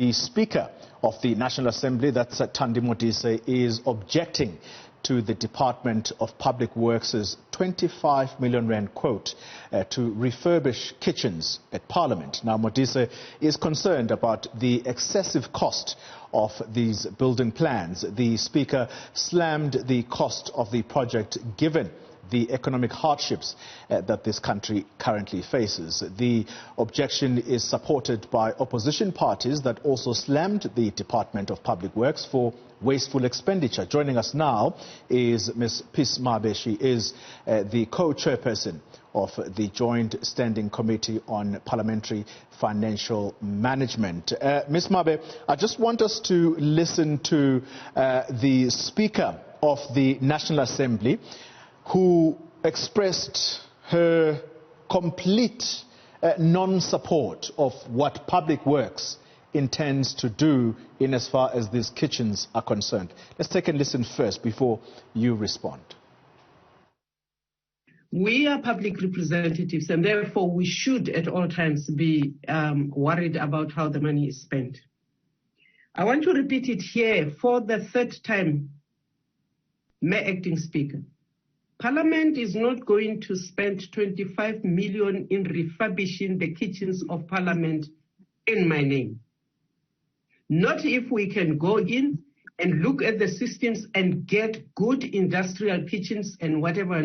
The Speaker of the National Assembly, that's Thandi Modise, is objecting to the Department of Public Works' 25 million rand quote to refurbish kitchens at Parliament. Now, Modise is concerned about the excessive cost of these building plans. The Speaker slammed the cost of the project given the economic hardships that this country currently faces. The objection is supported by opposition parties that also slammed the Department of Public Works for wasteful expenditure. Joining us now is Ms. Mabe. She is the co-chairperson of the Joint Standing Committee on Parliamentary Financial Management. Ms. Mabe, I just want us to listen to the Speaker of the National Assembly, who expressed her complete non-support of what Public Works intends to do in as far as these kitchens are concerned. Let's take a listen first before you respond. We are public representatives, and therefore we should at all times be worried about how the money is spent. I want to repeat it here for the third time, Acting Speaker. Parliament is not going to spend 25 million in refurbishing the kitchens of Parliament in my name. Not if we can go in and look at the systems and get good industrial kitchens and whatever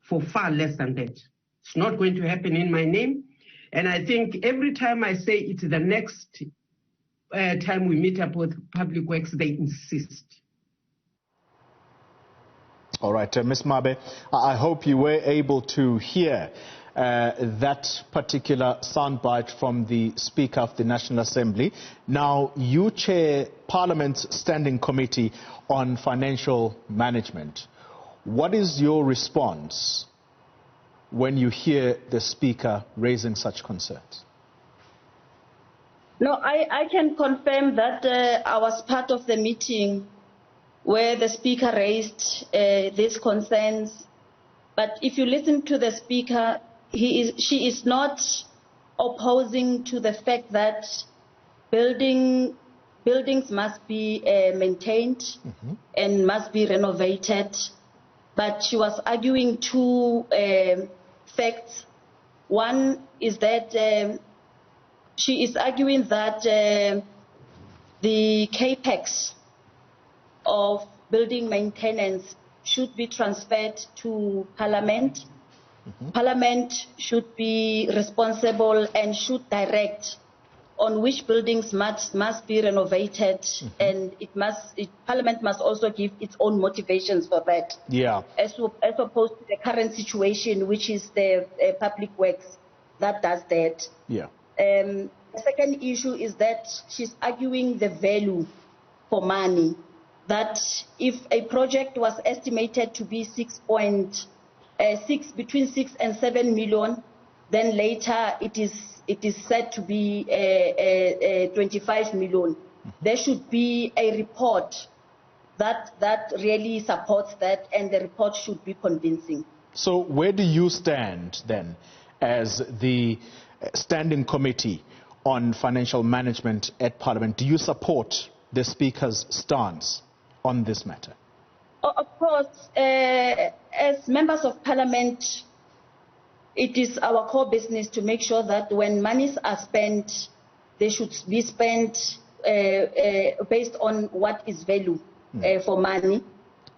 for far less than that. It's not going to happen in my name. And I think every time I say it, the next time we meet up with Public Works, they insist. All right, Ms. Mabe, I hope you were able to hear that particular soundbite from the Speaker of the National Assembly. Now, you chair Parliament's Standing Committee on Financial Management. What is your response when you hear the Speaker raising such concerns? No, I can confirm that I was part of the meeting where the Speaker raised these concerns. But if you listen to the Speaker, she is not opposing to the fact that buildings must be maintained and must be renovated. But she was arguing two facts. One is that she is arguing that the capex of building maintenance should be transferred to Parliament. Parliament should be responsible and should direct on which buildings must be renovated, and Parliament must also give its own motivations for that. Yeah. As opposed to the current situation, which is the Public Works that does that. Yeah. The second issue is that she's arguing the value for money. That if a project was estimated to be between 6 and 7 million, then later it is said to be 25 million. There should be a report that really supports that, and the report should be convincing. So where do you stand then as the Standing Committee on Financial Management at Parliament? Do you support the Speaker's stance on this matter? Of course, as members of Parliament, it is our core business to make sure that when monies are spent, they should be spent based on what is value for money.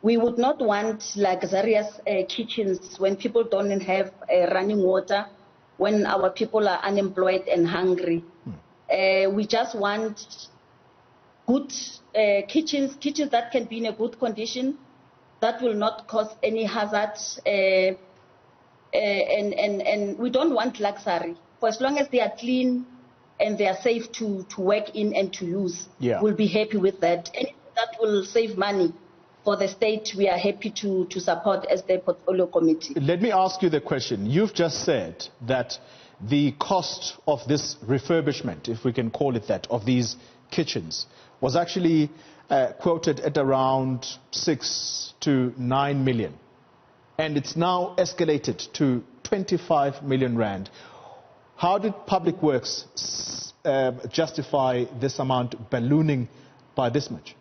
We would not want luxurious kitchens when people don't have running water, when our people are unemployed and hungry. We just want good kitchens that can be in a good condition, that will not cause any hazards, and we don't want luxury. For as long as they are clean and they are safe to work in and to use, we'll be happy with that. Anything that will save money for the state, we are happy to support as the portfolio committee. Let me ask you the question. You've just said that the cost of this refurbishment, if we can call it that, of these kitchens was actually quoted at around 6 to 9 million. And it's now escalated to 25 million rand. How did Public Works justify this amount ballooning by this much?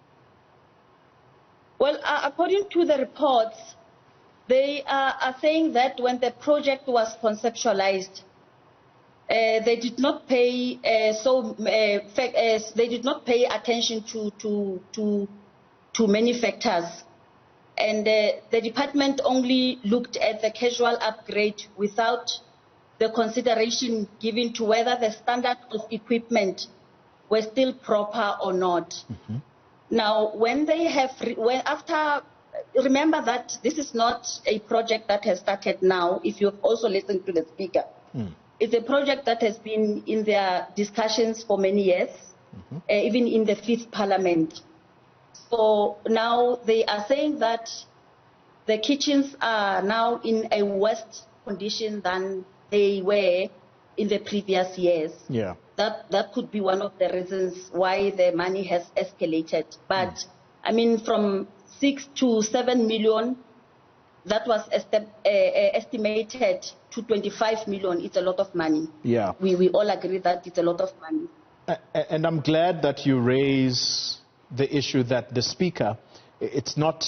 Well, according to the reports, they are saying that when the project was conceptualized, they did not pay they did not pay attention to many factors, and the department only looked at the casual upgrade without the consideration given to whether the standard of equipment were still proper or not. Mm-hmm. Now, when they have, remember that this is not a project that has started now, if you've also listened to the speaker. Mm. It's a project that has been in their discussions for many years, mm-hmm. Even in the 5th Parliament. So now they are saying that the kitchens are now in a worse condition than they were in the previous years. Yeah. That could be one of the reasons why the money has escalated. But I mean, from 6 to 7 million, that was estimated to 25 million. It's a lot of money. Yeah. We all agree that it's a lot of money. And I'm glad that you raise the issue that the Speaker, it's not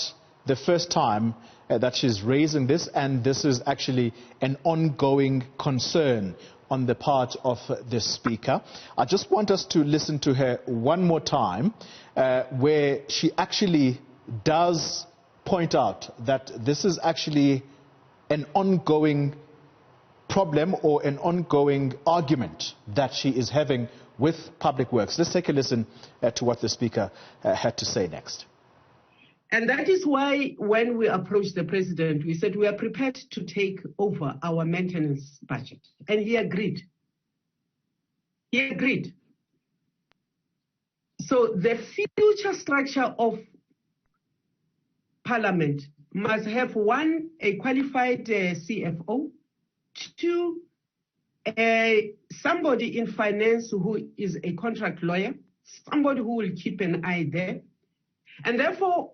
the first time that she's raising this, and this is actually an ongoing concern on the part of the Speaker. I just want us to listen to her one more time, where she actually does point out that this is actually an ongoing problem or an ongoing argument that she is having with Public Works. Let's take a listen to what the Speaker had to say next. And that is why when we approached the President, we said we are prepared to take over our maintenance budget. And he agreed. He agreed. So the future structure of Parliament must have, one, a qualified CFO, two, somebody in finance who is a contract lawyer, somebody who will keep an eye there. And therefore,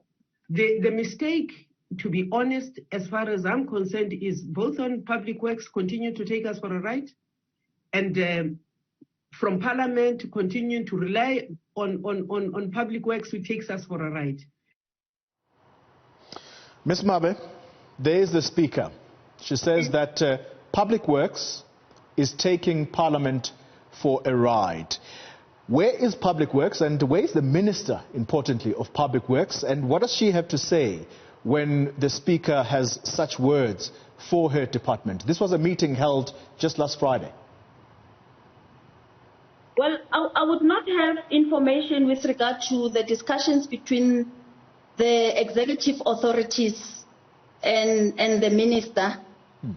the mistake, to be honest, as far as I'm concerned, is both on Public Works continue to take us for a ride, and from Parliament continuing to rely on Public Works, who takes us for a ride. Ms. Mabe, there is the Speaker. She says that Public Works is taking Parliament for a ride. Where is Public Works, and where is the Minister, importantly, of Public Works, and what does she have to say when the Speaker has such words for her department? This was a meeting held just last Friday. Well, I would not have information with regard to the discussions between the executive authorities and the Minister.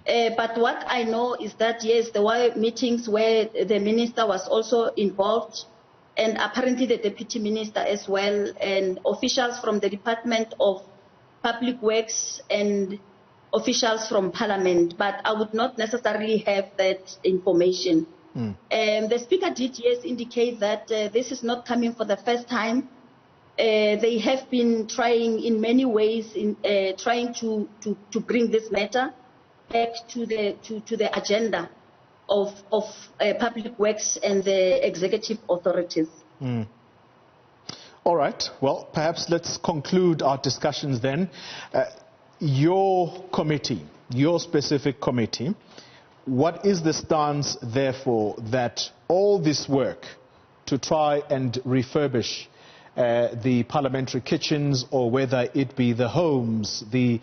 But what I know is that, yes, there were meetings where the Minister was also involved, and apparently the Deputy Minister as well, and officials from the Department of Public Works and officials from Parliament. But I would not necessarily have that information. The Speaker did, yes, indicate that this is not coming for the first time. They have been trying in many ways in trying to bring this matter back to the agenda of Public Works and the executive authorities. All right. Well, perhaps let's conclude our discussions then. Your committee, your specific committee, what is the stance, therefore, that all this work to try and refurbish the parliamentary kitchens, or whether it be the homes, the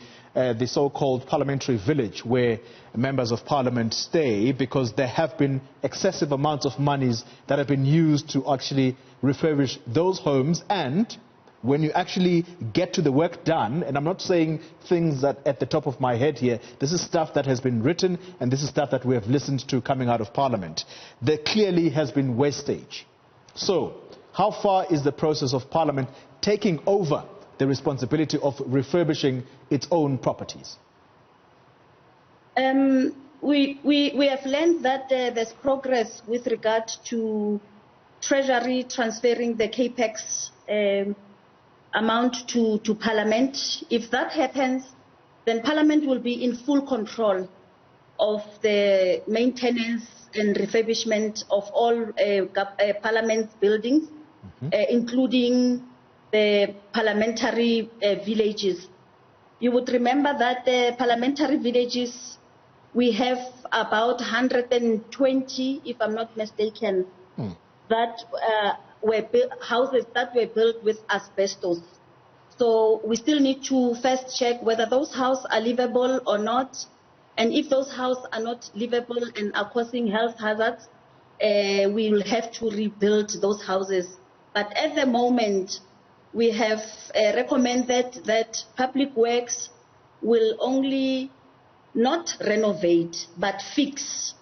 so-called parliamentary village where members of parliament stay, because there have been excessive amounts of monies that have been used to actually refurbish those homes, and when you actually get to the work done, and I'm not saying things that at the top of my head here, this is stuff that has been written and this is stuff that we have listened to coming out of Parliament, there clearly has been wastage. So how far is the process of Parliament taking over the responsibility of refurbishing its own properties? We have learned that there's progress with regard to Treasury transferring the capex amount to Parliament. If that happens, then Parliament will be in full control of the maintenance and refurbishment of all Parliament buildings, including the Parliamentary villages. You would remember that the Parliamentary villages, we have about 120, if I'm not mistaken, that were houses that were built with asbestos. So we still need to first check whether those houses are livable or not. And if those houses are not livable and are causing health hazards, we will have to rebuild those houses. But at the moment, we have recommended that Public Works will only not renovate, but fix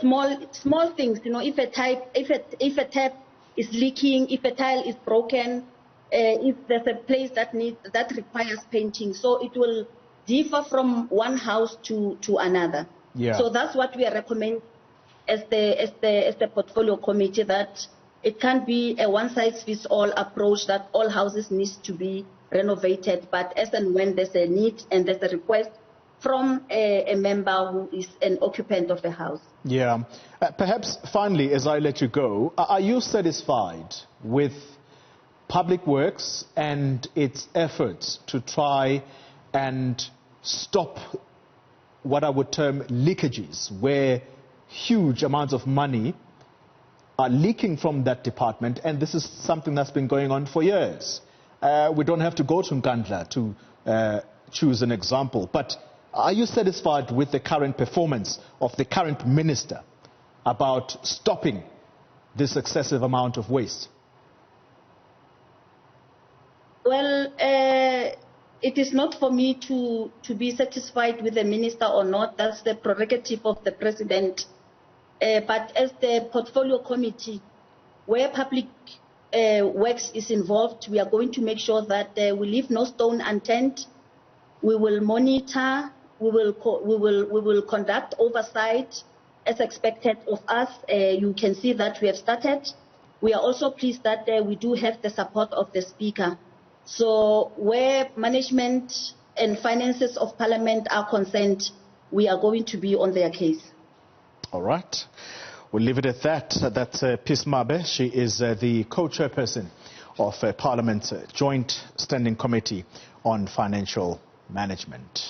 small things. You know, if a tap is leaking, if a tile is broken, if there's a place that requires painting, so it will differ from one house to another. Yeah. So that's what we recommend as the portfolio committee, that it can't be a one-size-fits-all approach that all houses need to be renovated, but as and when there's a need and there's a request from a member who is an occupant of a house. Yeah. Perhaps finally, as I let you go, are you satisfied with Public Works and its efforts to try and stop what I would term leakages, where huge amounts of money are leaking from that department, and this is something that's been going on for years? We don't have to go to Nkandla to choose an example, but are you satisfied with the current performance of the current minister about stopping this excessive amount of waste? Well, it is not for me to be satisfied with the minister or not. That's the prerogative of the president. But as the portfolio committee, where Public Works is involved, we are going to make sure that we leave no stone unturned. We will monitor. We will conduct oversight as expected of us. You can see that we have started. We are also pleased that we do have the support of the Speaker. So where management and finances of Parliament are concerned, we are going to be on their case. All right. We'll leave it at that. That's Ms. Mabe. She is the co-chairperson of Parliament's Joint Standing Committee on Financial Management.